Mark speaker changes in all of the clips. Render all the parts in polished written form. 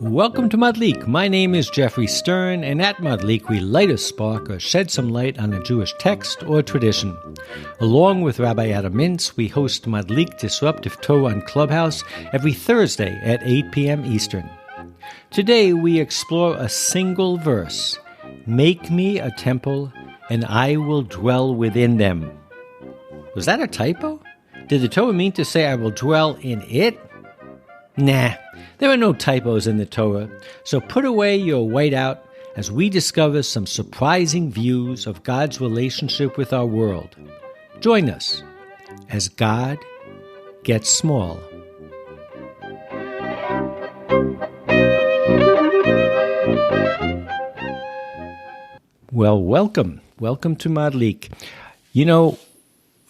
Speaker 1: Welcome to Madlik. My name is Geoffrey Stern, and at Madlik we light a spark or shed some light on a Jewish text or tradition. Along with Rabbi Mintz, we host Madlik Disruptive Torah on Clubhouse every Thursday at 8 p.m. Eastern. Today we explore a single verse, "Make me a temple, and I will dwell within them." Was that a typo? Did the Torah mean to say I will dwell in it? Nah, there are no typos in the Torah, so put away your whiteout as we discover some surprising views of God's relationship with our world. Join us as God gets small. Well, welcome to Madlik. You know,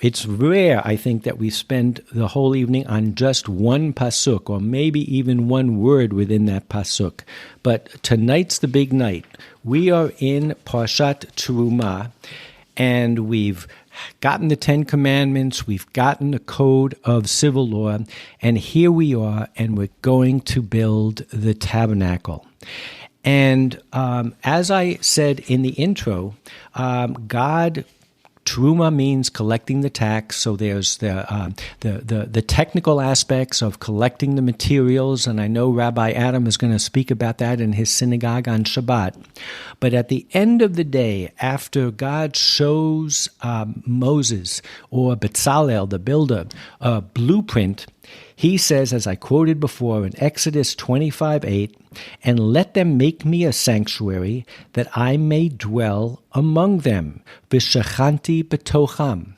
Speaker 1: it's rare, I think, that we spend the whole evening on just one pasuk, or maybe even one word within that pasuk. But tonight's the big night. We are in Parshat Terumah, and we've gotten the Ten Commandments, we've gotten the Code of Civil Law, and here we are, and we're going to build the tabernacle. And as I said in the intro, Terumah means collecting the tax, so there's the technical aspects of collecting the materials, and I know Rabbi Adam is going to speak about that in his synagogue on Shabbat. But at the end of the day, after God shows Moses or Bezalel, the builder, a blueprint, he says, as I quoted before in Exodus 25:8, "And let them make me a sanctuary, that I may dwell among them, v'shechanti betocham."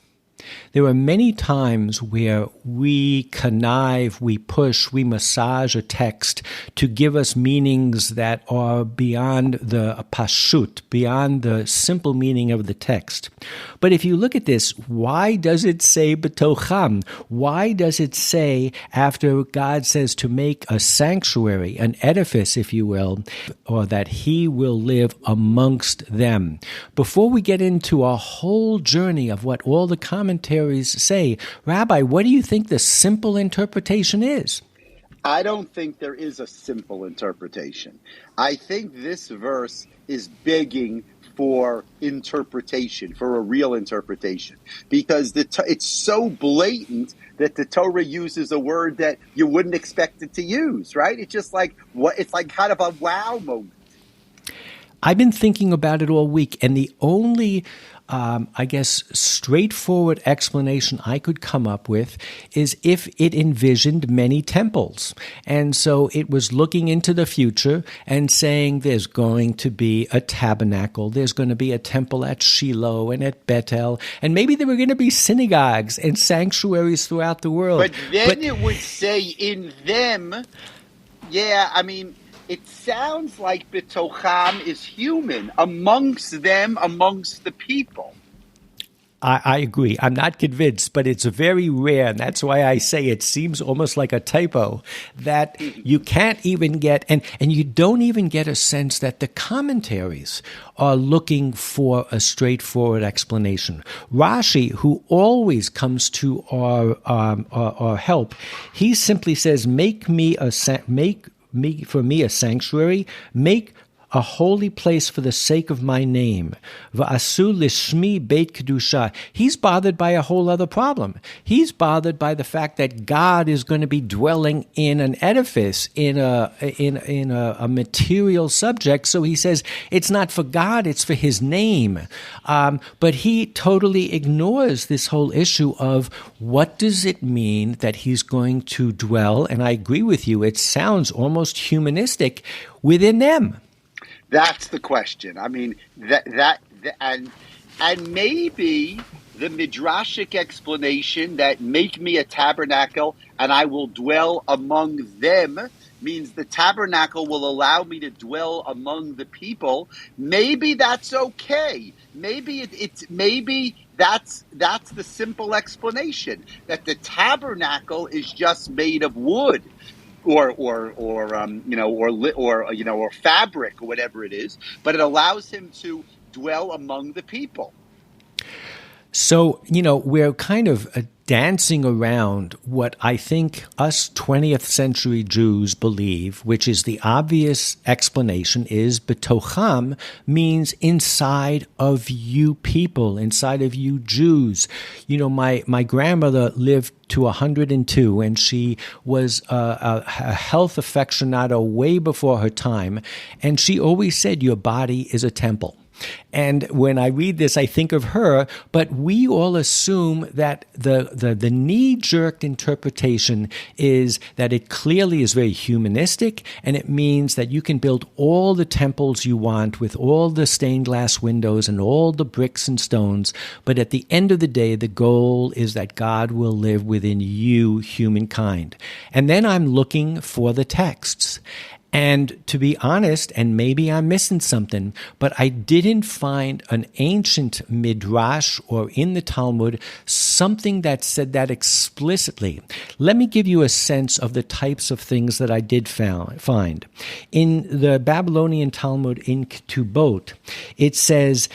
Speaker 1: There are many times where we connive, we push, we massage a text to give us meanings that are beyond the pashut, beyond the simple meaning of the text. But if you look at this, why does it say betocham? Why does it say, after God says to make a sanctuary, an edifice, if you will, or that he will live amongst them? Before we get into a whole journey of what all the commentaries say, Rabbi, what do you think the simple interpretation is?
Speaker 2: I don't think there is a simple interpretation. I think this verse is begging for interpretation, for a real interpretation, because it's so blatant that the Torah uses a word that you wouldn't expect it to use, right? It's just like it's like kind of a wow moment.
Speaker 1: I've been thinking about it all week, and the only straightforward explanation I could come up with is if it envisioned many temples. And so it was looking into the future and saying there's going to be a tabernacle, there's going to be a temple at Shiloh and at Bethel, and maybe there were going to be synagogues and sanctuaries throughout the world.
Speaker 2: But then it would say in them, it sounds like betocham is human, amongst them, amongst the people.
Speaker 1: I agree. I'm not convinced, but it's very rare, and that's why I say it seems almost like a typo, that you can't even get, and you don't even get a sense that the commentaries are looking for a straightforward explanation. Rashi, who always comes to our help, he simply says, make for me a sanctuary, make a holy place for the sake of my name. V'asu lishmi beit kedusha. He's bothered by a whole other problem. He's bothered by the fact that God is going to be dwelling in an edifice, in a material subject. So he says it's not for God, it's for his name. But he totally ignores this whole issue of what does it mean that he's going to dwell, and I agree with you, it sounds almost humanistic, within them.
Speaker 2: That's the question. I mean, and maybe the midrashic explanation that make me a tabernacle and I will dwell among them means the tabernacle will allow me to dwell among the people. Maybe that's okay. Maybe that's the simple explanation, that the tabernacle is just made of wood. Or fabric or whatever it is, but it allows him to dwell among the people.
Speaker 1: So, we're kind of dancing around what I think us 20th century Jews believe, which is the obvious explanation, is betocham means inside of you people, inside of you Jews. You know, my grandmother lived to 102, and she was a health aficionado way before her time, and she always said, your body is a temple. And when I read this, I think of her, but we all assume that the knee-jerk interpretation is that it clearly is very humanistic, and it means that you can build all the temples you want with all the stained glass windows and all the bricks and stones, but at the end of the day, the goal is that God will live within you, humankind. And then I'm looking for the texts. And to be honest, and maybe I'm missing something, but I didn't find an ancient midrash or in the Talmud something that said that explicitly. Let me give you a sense of the types of things that I did find. In the Babylonian Talmud in Ketubot, it says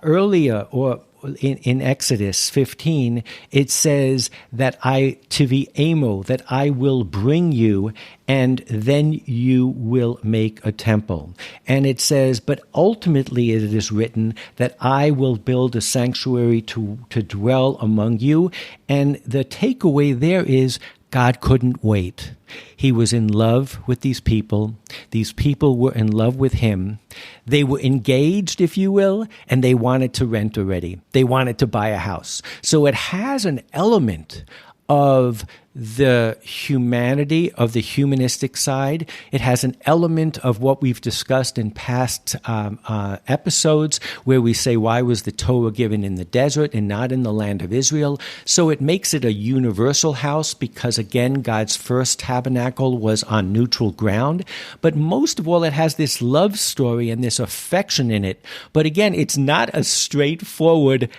Speaker 1: earlier, or in Exodus 15, it says that that I will bring you, and then you will make a temple. And it says, but ultimately it is written that I will build a sanctuary to dwell among you. And the takeaway there is God couldn't wait. He was in love with these people. These people were in love with him. They were engaged, if you will, and they wanted to rent already. They wanted to buy a house. So it has an element of the humanity, of the humanistic side. It has an element of what we've discussed in past episodes, where we say, why was the Torah given in the desert and not in the land of Israel? So it makes it a universal house because, again, God's first tabernacle was on neutral ground. But most of all, it has this love story and this affection in it. But again, it's not a straightforward,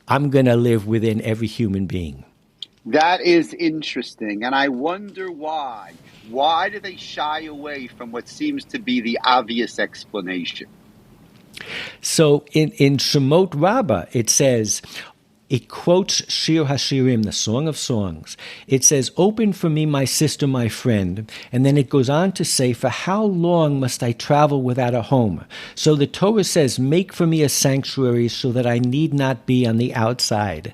Speaker 1: I'm going to live within every human being.
Speaker 2: That is interesting, and I wonder why. Why do they shy away from what seems to be the obvious explanation?
Speaker 1: So in Shemot Rabbah, it says, it quotes Shir HaShirim, the Song of Songs. It says, open for me, my sister, my friend. And then it goes on to say, for how long must I travel without a home? So the Torah says, make for me a sanctuary so that I need not be on the outside.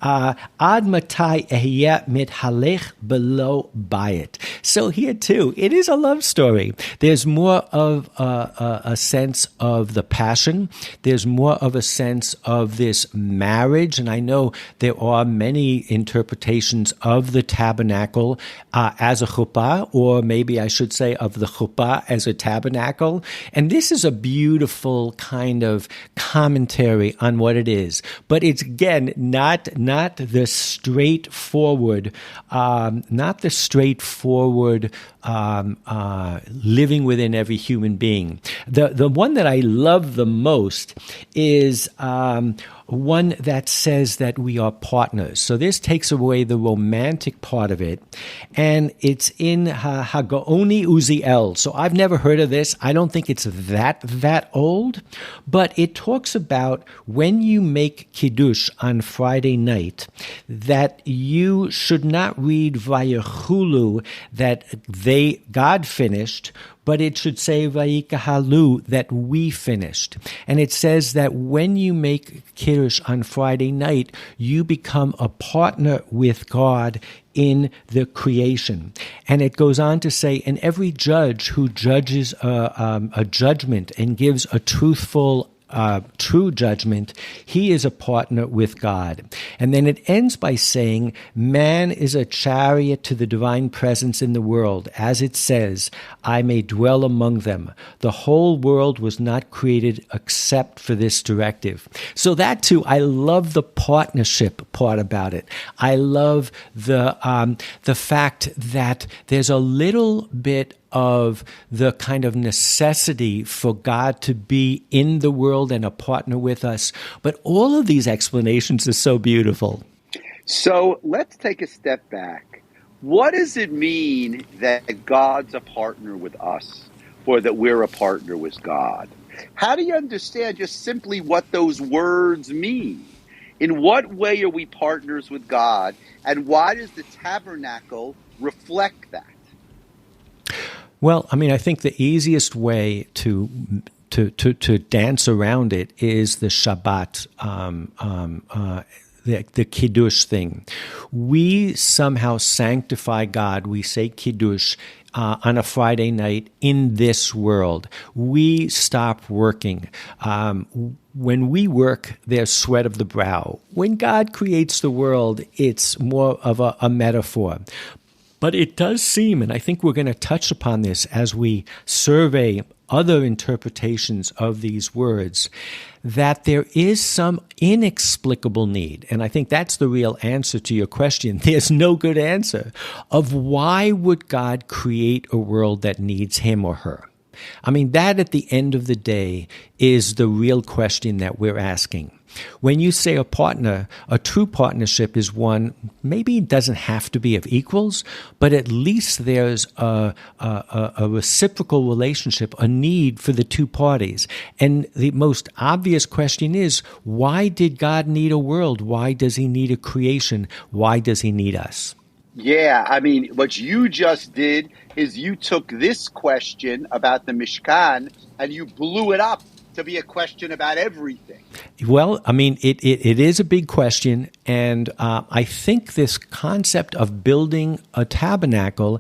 Speaker 1: Ad matai ehyeh mithalech below bayit. So here too, it is a love story. There's more of a sense of the passion. There's more of a sense of this marriage. And I know there are many interpretations of the tabernacle as a chuppah, or maybe I should say of the chuppah as a tabernacle. And this is a beautiful kind of commentary on what it is. But it's, again, not the straightforward, living within every human being. The one that I love the most is one that says that we are partners. So this takes away the romantic part of it, and it's in Hagaoni Uziel. So I've never heard of this. I don't think it's that old, but it talks about when you make Kiddush on Friday night, that you should not read Vayechulu, that God finished, but it should say Vayikahalu, that we finished. And it says that when you make Kiddush on Friday night, you become a partner with God in the creation. And it goes on to say, and every judge who judges a judgment and gives a truthful true judgment, he is a partner with God. And then it ends by saying, man is a chariot to the divine presence in the world. As it says, I may dwell among them. The whole world was not created except for this directive. So that too, I love the partnership part about it. I love the fact that there's a little bit of the kind of necessity for God to be in the world and a partner with us. But all of these explanations are so beautiful.
Speaker 2: So let's take a step back. What does it mean that God's a partner with us, or that we're a partner with God? How do you understand just simply what those words mean? In what way are we partners with God, and why does the tabernacle reflect that?
Speaker 1: Well, I mean, I think the easiest way to dance around it is the Shabbat, the Kiddush thing. We somehow sanctify God. We say Kiddush on a Friday night in this world. We stop working. When we work, there's sweat of the brow. When God creates the world, it's more of a metaphor. But it does seem, and I think we're going to touch upon this as we survey other interpretations of these words, that there is some inexplicable need, and I think that's the real answer to your question. There's no good answer of why would God create a world that needs him or her. I mean, that at the end of the day is the real question that we're asking. When you say a partner, a true partnership is one, maybe it doesn't have to be of equals, but at least there's a reciprocal relationship, a need for the two parties. And the most obvious question is, why did God need a world? Why does he need a creation? Why does he need us?
Speaker 2: Yeah, I mean, what you just did is you took this question about the Mishkan and you blew it up to be a question about everything.
Speaker 1: Well, I mean, it is a big question, and I think this concept of building a tabernacle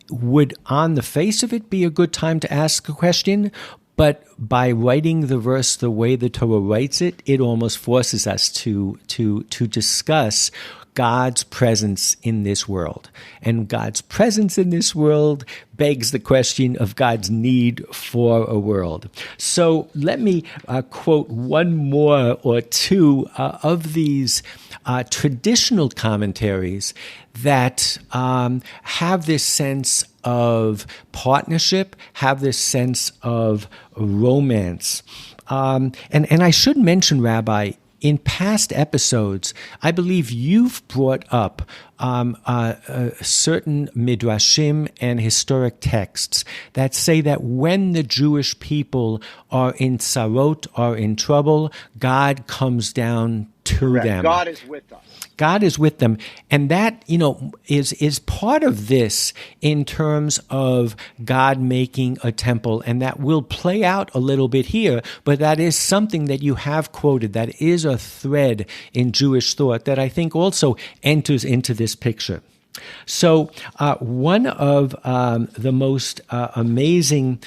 Speaker 1: would, on the face of it, be a good time to ask a question. But by writing the verse the way the Torah writes it, it almost forces us to discuss God's presence in this world. And God's presence in this world begs the question of God's need for a world. So let me quote one more or two of these traditional commentaries that have this sense of partnership, have this sense of romance. And I should mention, Rabbi, in past episodes, I believe you've brought up certain midrashim and historic texts that say that when the Jewish people are in sarot, are in trouble, God comes down to them.
Speaker 2: God is with us.
Speaker 1: God is with them. And that, is part of this in terms of God making a temple. And that will play out a little bit here, but that is something that you have quoted. That is a thread in Jewish thought that I think also enters into this picture. So one of the most amazing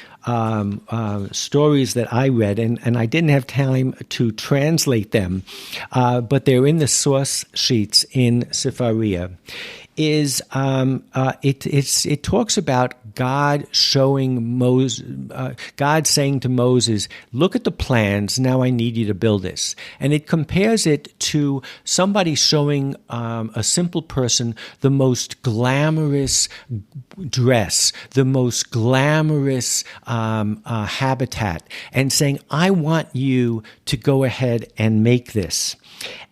Speaker 1: stories that I read, and I didn't have time to translate them, but they're in the source sheets in Sefaria, is it talks about God showing Moses, God saying to Moses, look at the plans, now I need you to build this. And it compares it to somebody showing a simple person the most glamorous dress, the most glamorous habitat, and saying, I want you to go ahead and make this.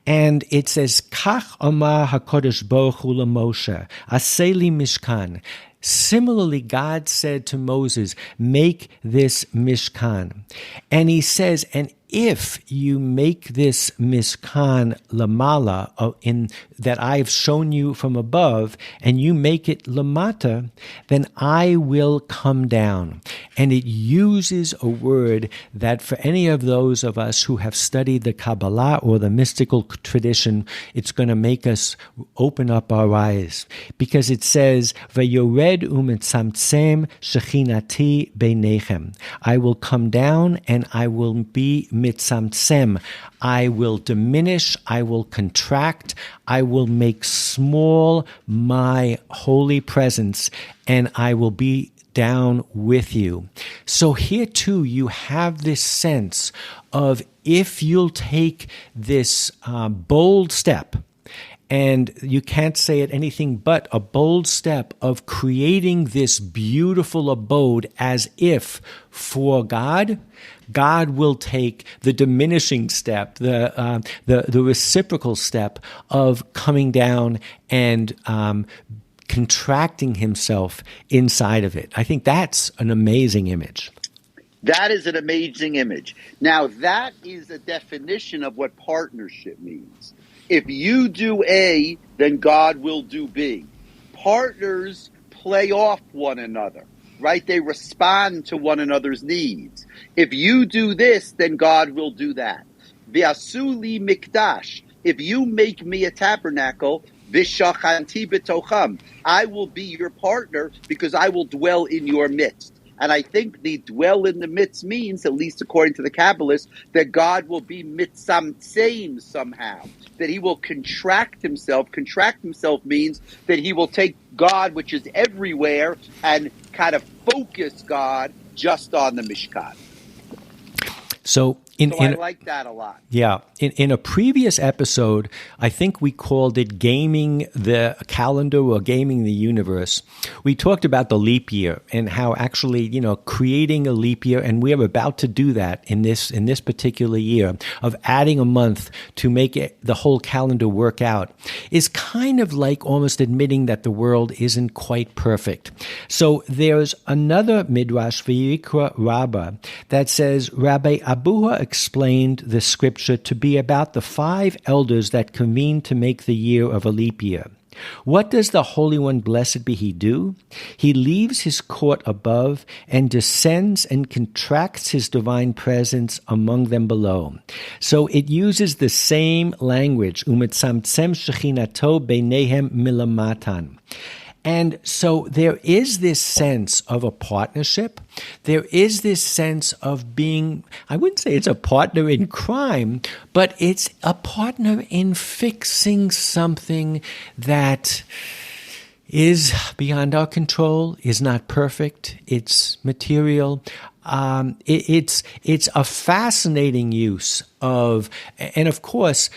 Speaker 1: And it says, Kach Amar HaKadosh Baruch Hu LaMoshe, Aseh li Mishkan. Similarly, God said to Moses, make this Mishkan. And he says, and if you make this Mishkan lamala, in that I've shown you from above, and you make it lamata, then I will come down. And it uses a word that for any of those of us who have studied the Kabbalah or the mystical tradition, it's going to make us open up our eyes. Because it says, Vayored u'mitzamtzem shechinati beinechem. I will come down and I will be mitzamtzem. I will diminish, I will contract, I will make small my holy presence, and I will be down with you. So here too, you have this sense of if you'll take this bold step, and you can't say it anything but a bold step of creating this beautiful abode as if for God, God will take the diminishing step, the reciprocal step of coming down and contracting himself inside of it. I think that's an amazing image.
Speaker 2: That is an amazing image. Now, that is a definition of what partnership means. If you do A, then God will do B. Partners play off one another, right? They respond to one another's needs. If you do this, then God will do that. V'asuli mikdash. If you make me a tabernacle, v'shachanti b'tocham. I will be your partner because I will dwell in your midst. And I think the dwell in the midst means, at least according to the Kabbalists, that God will be mitzamtseim somehow, that he will contract himself. Contract himself means that he will take God, which is everywhere, and kind of focus God just on the Mishkan.
Speaker 1: So
Speaker 2: I like that a lot.
Speaker 1: Yeah. In a previous episode, I think we called it Gaming the Calendar or Gaming the Universe. We talked about the leap year and how actually, creating a leap year, and we are about to do that in this particular year, of adding a month to make the whole calendar work out, is kind of like almost admitting that the world isn't quite perfect. So there's another Midrash, Vayikra Rabbah, that says Rabbi Abuha explained the scripture to be about the 5 elders that convene to make the year of a leap year. What does the Holy One, blessed be he, do? He leaves his court above and descends and contracts his divine presence among them below. So it uses the same language, umetzamtzem shechinato beinehem milamatan. And so there is this sense of a partnership. There is this sense of being, I wouldn't say it's a partner in crime, but it's a partner in fixing something that is beyond our control, is not perfect, it's material. It's a fascinating use of, and of course,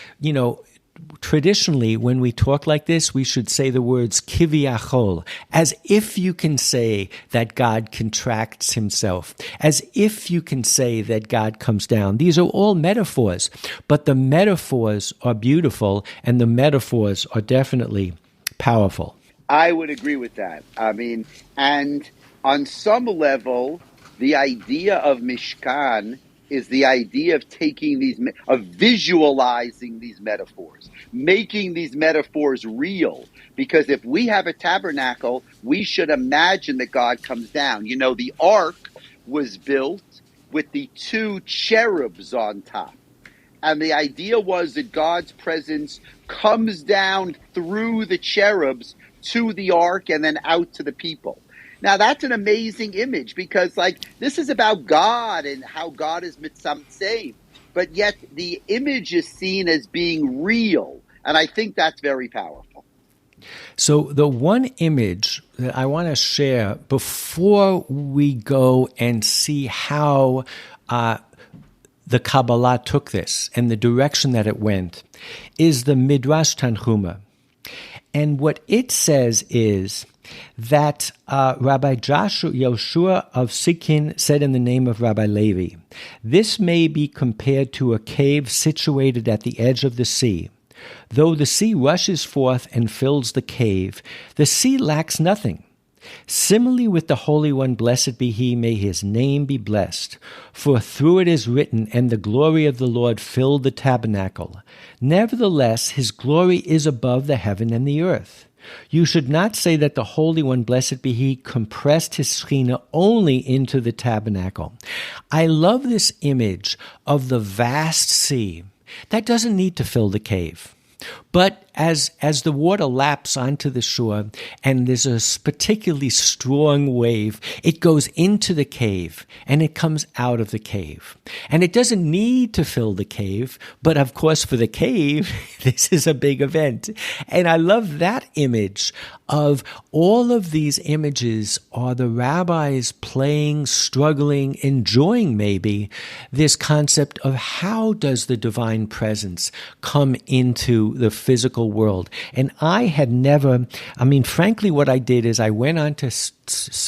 Speaker 1: traditionally, when we talk like this, we should say the words kiviachol, as if you can say that God contracts himself, as if you can say that God comes down. These are all metaphors, but the metaphors are beautiful, and the metaphors are definitely powerful.
Speaker 2: I would agree with that. And on some level, the idea of Mishkan is the idea of of visualizing these metaphors, making these metaphors real. Because if we have a tabernacle, we should imagine that God comes down. The ark was built with the 2 cherubs on top. And the idea was that God's presence comes down through the cherubs to the ark and then out to the people. Now, that's an amazing image because, this is about God and how God is mitzamtzem, but yet the image is seen as being real, and I think that's very powerful.
Speaker 1: So the one image that I want to share before we go and see how the Kabbalah took this and the direction that it went is the Midrash Tanhuma. And what it says is that Rabbi Yoshua of Sikhin said in the name of Rabbi Levi, "This may be compared to a cave situated at the edge of the sea. Though the sea rushes forth and fills the cave, the sea lacks nothing. Similarly with the Holy One, blessed be he, may his name be blessed. For through it is written, and the glory of the Lord filled the tabernacle. Nevertheless, his glory is above the heaven and the earth. You should not say that the Holy One, blessed be he, compressed his Shekhinah only into the tabernacle." I love this image of the vast sea that doesn't need to fill the cave. But as the water laps onto the shore and there's a particularly strong wave, it goes into the cave and it comes out of the cave. And it doesn't need to fill the cave, but of course for the cave, this is a big event. And I love that image of all of these images are the rabbis playing, struggling, enjoying maybe this concept of how does the divine presence come into the physical world. And I had never, frankly, what I did is I went on to Sephirah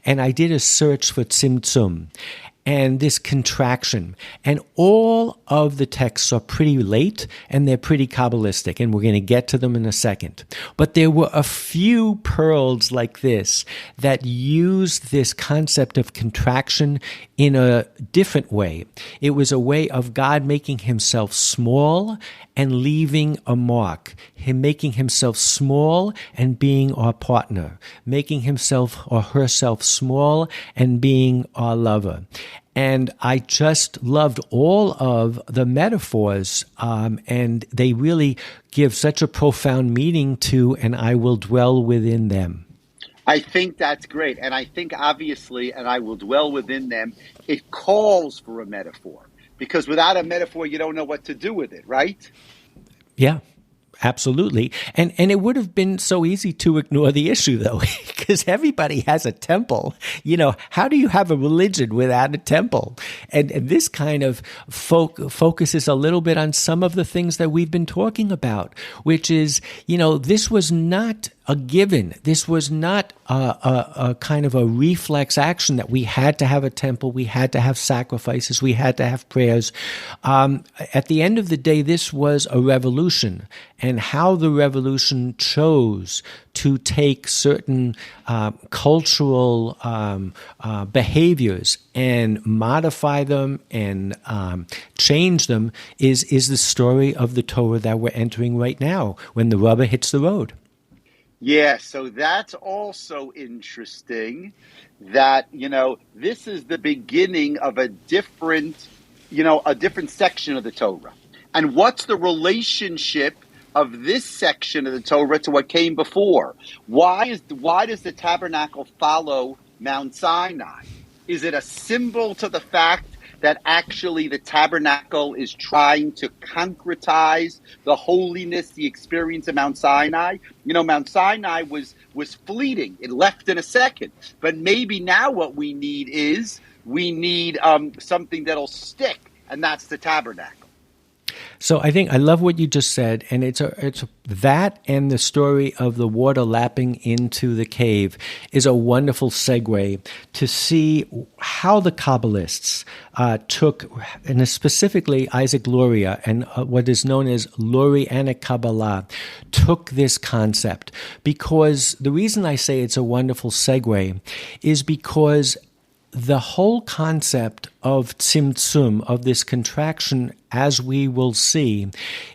Speaker 1: and I did a search for Tzimtzum. and this contraction. And all of the texts are pretty late and they're pretty Kabbalistic, and we're going to get to them in a second. But there were a few pearls like this that used this concept of contraction in a different way. It was a way of God making himself small and leaving a mark. Him making himself small and being our partner. Making himself or herself small and being our lover. And I just loved all of the metaphors, and they really give such a profound meaning to, and I will dwell within them.
Speaker 2: I think that's great. And I think obviously, and I will dwell within them, it calls for a metaphor. Because without a metaphor, you don't know what to do with it, right?
Speaker 1: Yeah. Absolutely. And it would have been so easy to ignore the issue, though, because everybody has a temple. You know, how do you have a religion without a temple? And this kind of focuses a little bit on some of the things that we've been talking about, which is, you know, this was not a given. This was not a kind of a reflex action that we had to have a temple, we had to have sacrifices, we had to have prayers. At the end of the day, this was a revolution, and how the revolution chose to take certain cultural behaviors and modify them and change them is the story of the Torah that we're entering right now, when the rubber hits the road.
Speaker 2: Yeah, so that's also interesting that, you know, this is the beginning of a different section of the Torah. And what's the relationship of this section of the Torah to what came before? Why does the tabernacle follow Mount Sinai? Is it a symbol to the fact that actually the tabernacle is trying to concretize the holiness, the experience of Mount Sinai? You know, Mount Sinai was fleeting. It left in a second. But maybe now what we need is something that'll stick, and that's the tabernacle.
Speaker 1: So I think I love what you just said, and it's that and the story of the water lapping into the cave is a wonderful segue to see how the Kabbalists took, and specifically Isaac Luria and what is known as Lurianic Kabbalah, took this concept. Because the reason I say it's a wonderful segue is because the whole concept of tzimtzum, of this contraction, as we will see,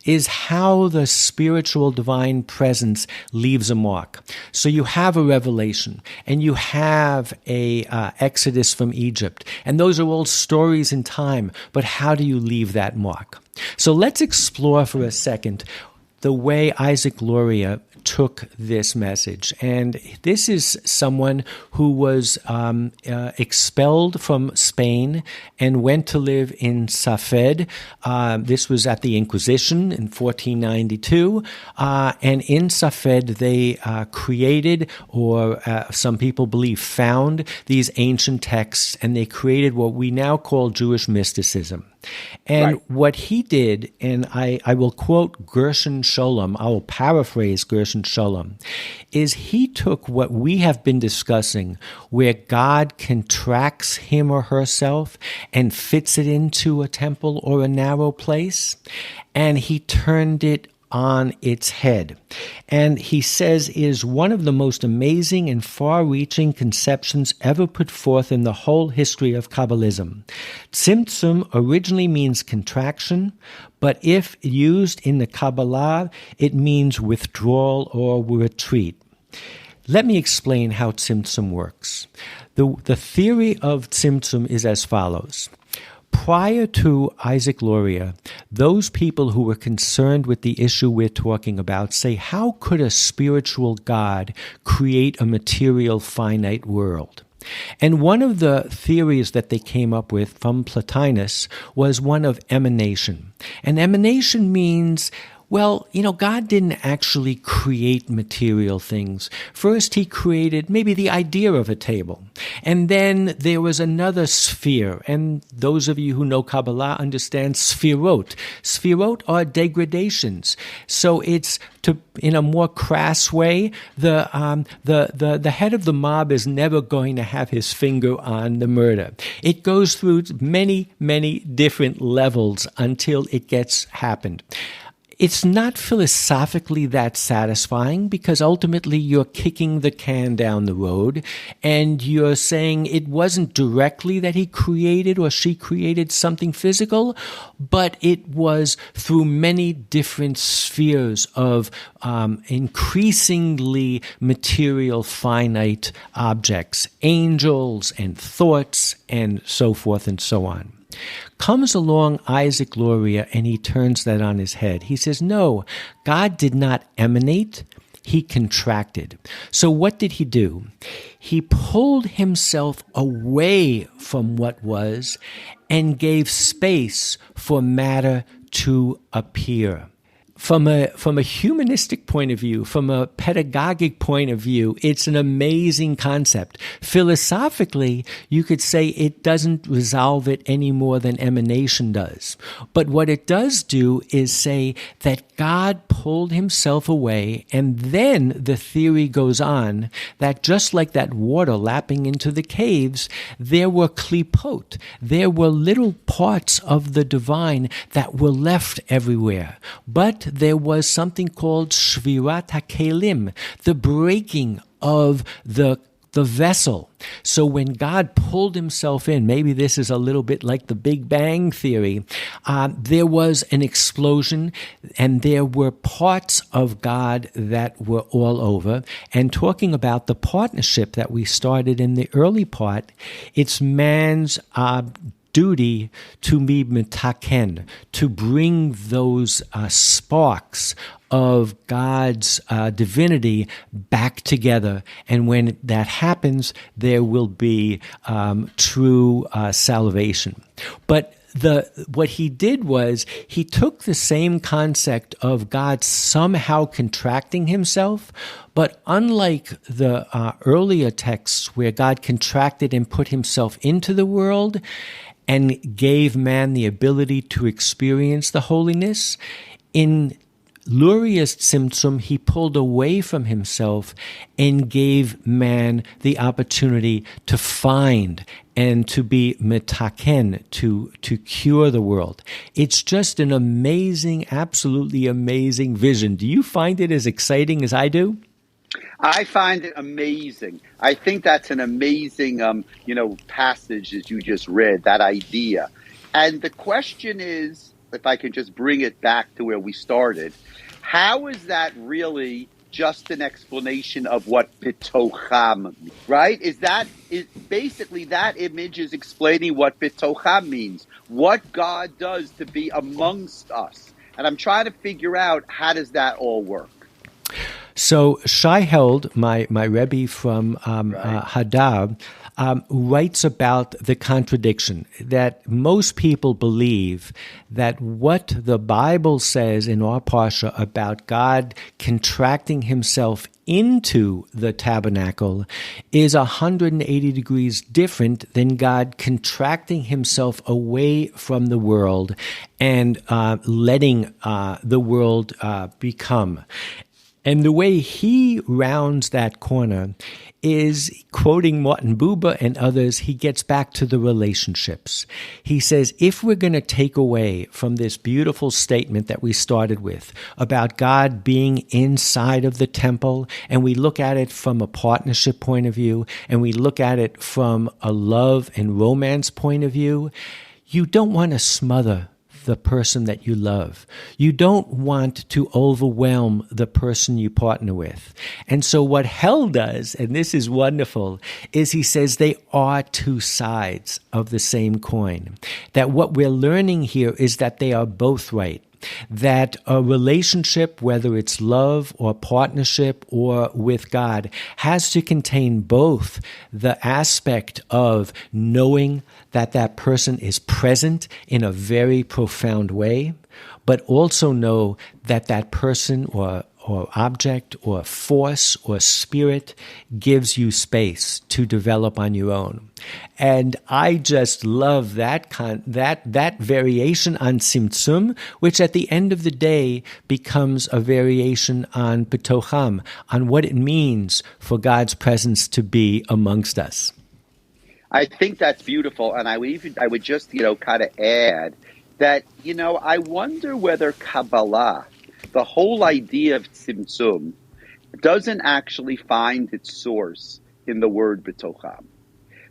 Speaker 1: is how the spiritual divine presence leaves a mark. So you have a revelation, and you have a exodus from Egypt, and those are all stories in time, but how do you leave that mark? So let's explore for a second the way Isaac Luria took this message. And this is someone who was expelled from Spain and went to live in Safed. This was at the Inquisition in 1492. And in Safed, they created, or some people believe found, these ancient texts, and they created what we now call Jewish mysticism. And what he did, and I will quote Gershon Sholem, I will paraphrase Gershon Sholem, is he took what we have been discussing, where God contracts him or herself and fits it into a temple or a narrow place, and he turned it on its head. And he says it is one of the most amazing and far-reaching conceptions ever put forth in the whole history of Kabbalism. Tzimtzum originally means contraction, but if used in the Kabbalah, it means withdrawal or retreat. Let me explain how Tzimtzum works. The theory of Tzimtzum is as follows. Prior to Isaac Luria, those people who were concerned with the issue we're talking about say, how could a spiritual God create a material finite world? And one of the theories that they came up with from Plotinus was one of emanation. And emanation means Well, God didn't actually create material things. First, he created maybe the idea of a table. And then there was another sphere. And those of you who know Kabbalah understand sphirot. Sphirot are degradations. So it's, in a more crass way, the head of the mob is never going to have his finger on the murder. It goes through many, many different levels until it gets happened. It's not philosophically that satisfying because ultimately you're kicking the can down the road and you're saying it wasn't directly that he created or she created something physical, but it was through many different spheres of increasingly material, finite objects, angels and thoughts and so forth and so on. Comes along Isaac Luria and he turns that on his head. He says, no, God did not emanate, he contracted. So what did he do? He pulled himself away from what was and gave space for matter to appear. From a humanistic point of view, from a pedagogic point of view, it's an amazing concept. Philosophically, you could say it doesn't resolve it any more than emanation does. But what it does do is say that God pulled himself away, and then the theory goes on that just like that water lapping into the caves, there were klipot, there were little parts of the divine that were left everywhere. But there was something called shvirat hakelim, the breaking of the vessel. So when God pulled himself in, maybe this is a little bit like the Big Bang Theory, there was an explosion and there were parts of God that were all over. And talking about the partnership that we started in the early part, it's man's duty to be mitaken, to bring those sparks of God's divinity back together. And when that happens, there will be true salvation. But what he did was he took the same concept of God somehow contracting himself, but unlike the earlier texts where God contracted and put himself into the world and gave man the ability to experience the holiness, in Luria's Tzimtzum, he pulled away from himself and gave man the opportunity to find and to be mitaken, to cure the world. It's just an amazing, absolutely amazing vision. Do you find it as exciting as I do?
Speaker 2: I find it amazing. I think that's an amazing, passage that you just read, that idea. And the question is, if I can just bring it back to where we started, how is that really just an explanation of what bitocham means, right? Is basically that image is explaining what bitocham means, what God does to be amongst us. And I'm trying to figure out, how does that all work?
Speaker 1: So Shai Held, my Rebbe from Hadar, writes about the contradiction that most people believe that what the Bible says in our Parsha about God contracting himself into the tabernacle is 180 degrees different than God contracting himself away from the world and letting the world become. And the way he rounds that corner is, quoting Martin Buber and others, he gets back to the relationships. He says, if we're going to take away from this beautiful statement that we started with about God being inside of the temple, and we look at it from a partnership point of view, and we look at it from a love and romance point of view, you don't want to smother the person that you love. You don't want to overwhelm the person you partner with. And so what Hell does, and this is wonderful, is he says they are two sides of the same coin. That what we're learning here is that they are both right. That a relationship, whether it's love or partnership or with God, has to contain both the aspect of knowing that that person is present in a very profound way, but also know that that person or object or force or spirit gives you space to develop on your own. And I just love that that variation on Tzimtzum, which at the end of the day becomes a variation on B'tocham, on what it means for God's presence to be amongst us.
Speaker 2: I think that's beautiful, and I would just kind of add that I wonder whether Kabbalah, the whole idea of Tzimtzum, doesn't actually find its source in the word B'tocham.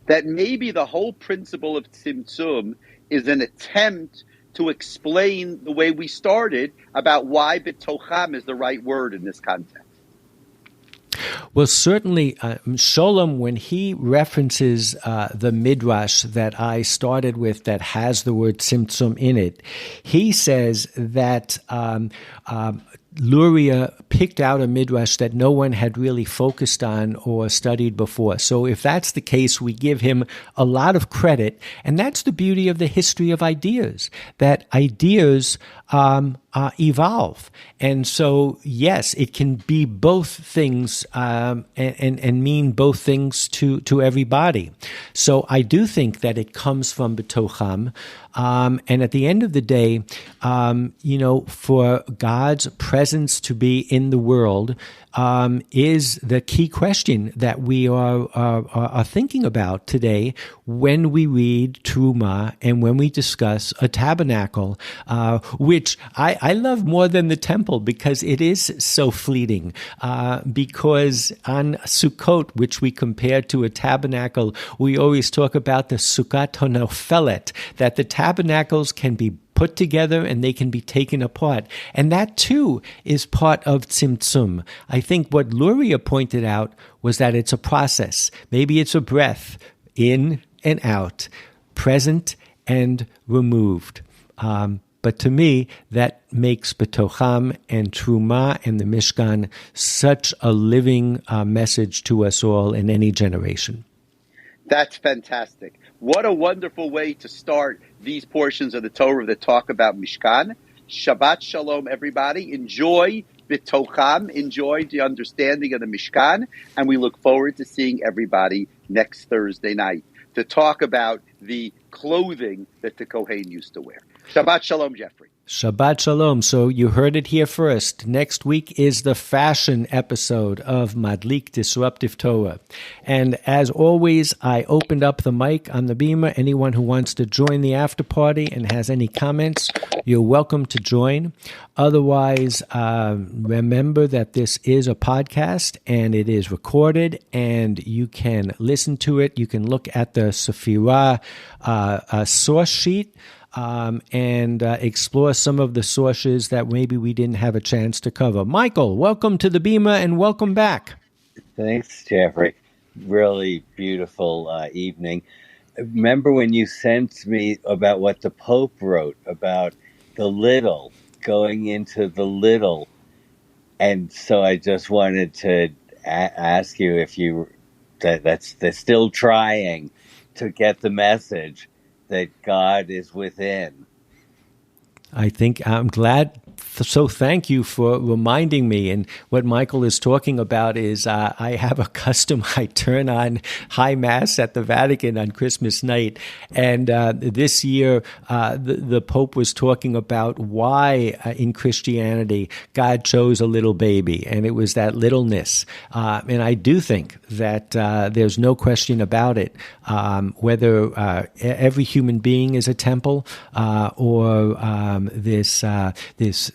Speaker 2: That maybe the whole principle of Tzimtzum is an attempt to explain the way we started about why B'tocham is the right word in this context.
Speaker 1: Well, certainly, Sholem, when he references the Midrash that I started with that has the word Tzimtzum in it, he says that Luria picked out a Midrash that no one had really focused on or studied before. So if that's the case, we give him a lot of credit. And that's the beauty of the history of ideas, that ideas evolve. And so, yes, it can be both things and mean both things to everybody. So I do think that it comes from B'tocham. And at the end of the day, for God's presence to be in the world is the key question that we are thinking about today when we read Truma and when we discuss a tabernacle, which I love more than the temple because it is so fleeting. Because on Sukkot, which we compare to a tabernacle, we always talk about the Sukkot HaNofelet, that the tabernacles can be put together and they can be taken apart. And that too is part of Tzimtzum. I think what Luria pointed out was that it's a process. Maybe it's a breath in and out, present and removed. But to me, that makes B'tocham and Truma and the Mishkan such a living message to us all in any generation.
Speaker 2: That's fantastic. What a wonderful way to start these portions of the Torah that talk about Mishkan. Shabbat Shalom, everybody. Enjoy B'tocham. Enjoy the understanding of the Mishkan. And we look forward to seeing everybody next Thursday night to talk about the clothing that the Kohen used to wear. Shabbat Shalom, Geoffrey.
Speaker 1: Shabbat Shalom. So you heard it here first. Next week is the fashion episode of Madlik Disruptive Torah. And as always, I opened up the mic on the beamer. Anyone who wants to join the after party and has any comments, you're welcome to join. Otherwise, remember that this is a podcast and it is recorded and you can listen to it. You can look at the Sefirah source sheet. And explore some of the sources that maybe we didn't have a chance to cover. Michael, welcome to the Bema and welcome back.
Speaker 3: Thanks, Geoffrey. Really beautiful evening. Remember when you sent me about what the Pope wrote about the little, going into the little? And so I just wanted to ask you if they're still trying to get the message that God is within.
Speaker 1: I think I'm glad. So thank you for reminding me. And what Michael is talking about is I have a custom. I turn on High Mass at the Vatican on Christmas night. And this year, the Pope was talking about why in Christianity God chose a little baby. And it was that littleness. And I do think that there's no question about it, whether every human being is a temple or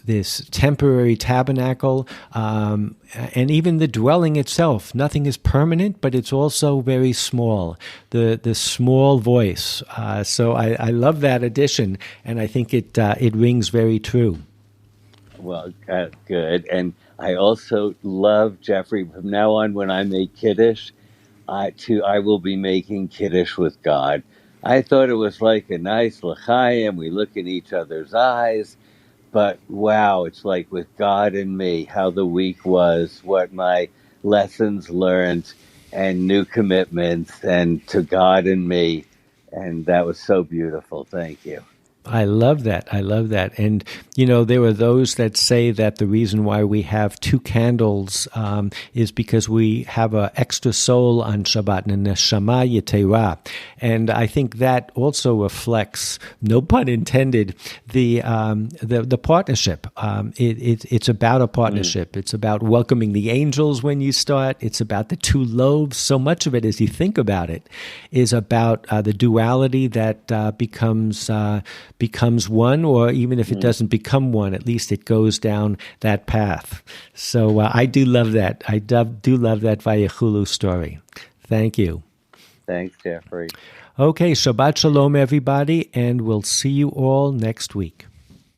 Speaker 1: this temporary tabernacle, and even the dwelling itself. Nothing is permanent, but it's also very small. The small voice. So I love that addition, and I think it rings very true.
Speaker 3: Well, good. And I also love, Geoffrey, from now on when I make Kiddush, I will be making Kiddush with God. I thought it was like a nice l'chaim. We look in each other's eyes. But wow, it's like with God and me, how the week was, what my lessons learned, and new commitments, and to God and me. And that was so beautiful. Thank you.
Speaker 1: I love that. I love that. And, there are those that say that the reason why we have 2 candles is because we have an extra soul on Shabbat, and neshama yetera. And I think that also reflects, no pun intended, the partnership. It's about a partnership. It's about welcoming the angels when you start. It's about the 2 loaves. So much of it, as you think about it, is about the duality that becomes one, or even if it doesn't become one, at least it goes down that path. So I do love that. I do love that Vayechulu story. Thank you.
Speaker 3: Thanks, Geoffrey.
Speaker 1: Okay, Shabbat Shalom, everybody, and we'll see you all next week.